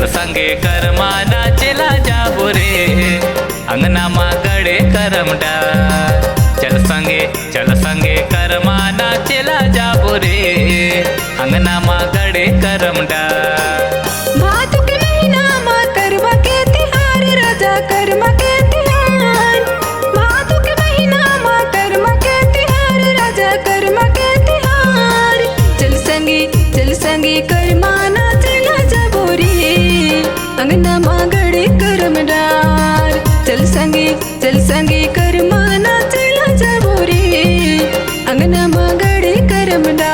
चल संगे करमा नाचेला जाबो रे अंगना मा गड़े करमडा। चल संगे करमा नाचेला जाबो रे अंगना मा गड़े करमडा। भादो के महीना मा करवा के तिहार राजा करमा के तिहार। भादो के महीना मा करवा के तिहार राजा करमा के तिहार। चल संगे करमा नाचेला जाबो रे अंगना मा गड़े करमडार। चल संगे करमा नाचेला जाबो रे अंगना मा गड़े करमडार।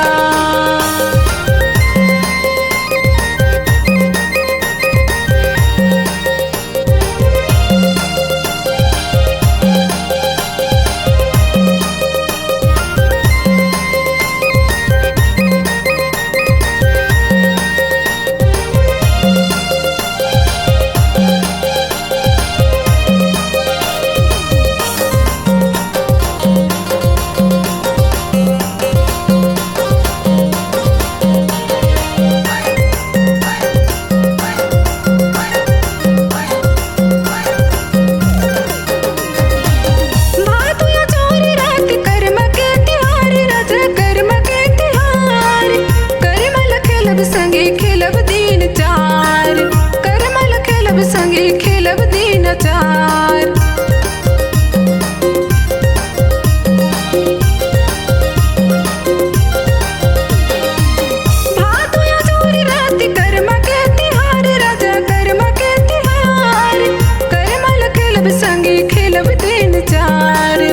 संगे खेलब दिन चार करमल खेलब संगे खेलब दिन चार। भादो या जोरी रात करमा के तिहार राजा करमा के तिहार। करमल खेलब संगे खेलब दिन चार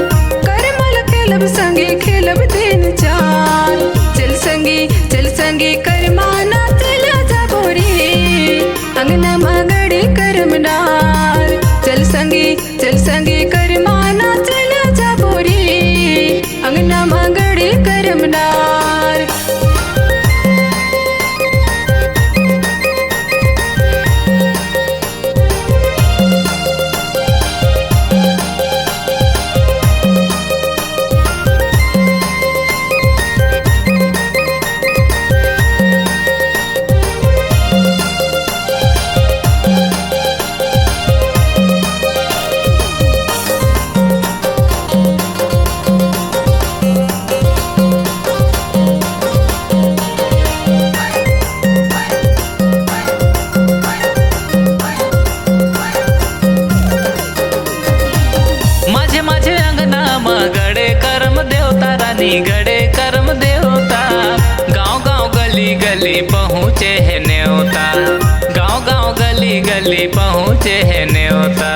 करमल खेलब संगे खेलब दिन चार। चल संगे करमा नाचेला जाबो रे अंगना मा गड़े करमडार। चल संगे करमा नाचेला जाबो रे अंगना मा गड़े करमडार। गड़े करम देवता रानी गड़े करम देवता। गाँव गाँव गली गली पहुँचे है न्योता गाँव गाँव गली गली पहुँचे है न्योता।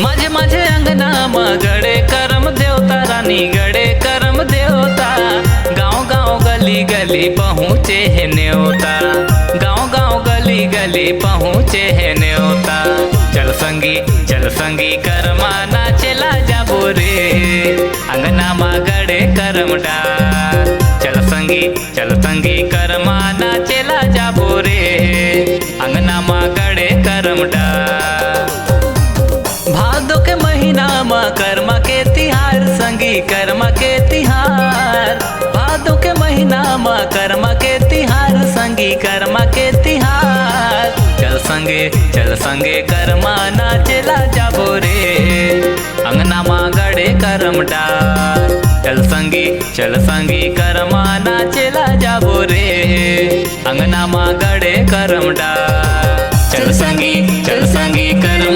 माझे माझे अंगना मा गड़े करम देवता रानी गड़े करम देवता। गाँव गाँव गली गली पहुँचे है न्योता गाँव गाँव गली गली पहुँचे है न्योता। चल संगी करमा नाचेला जाबो रे अंगना मा गड़े करमडार। चल संगी करमा नाचेला जाबो रे अंगना मा गड़े करमडार। भादो के महीना मा करमा के तिहार संगी करमा के तिहार। भादो के महीना मा करमा के तिहार संगी करमा के तिहार। चल संगे करमा नाचेला जाबो रे अंगना मा गड़े करमडार। चल संगी करमा नाचेला जाबो रे अंगना मा गड़े करमडार। चल संगी करमा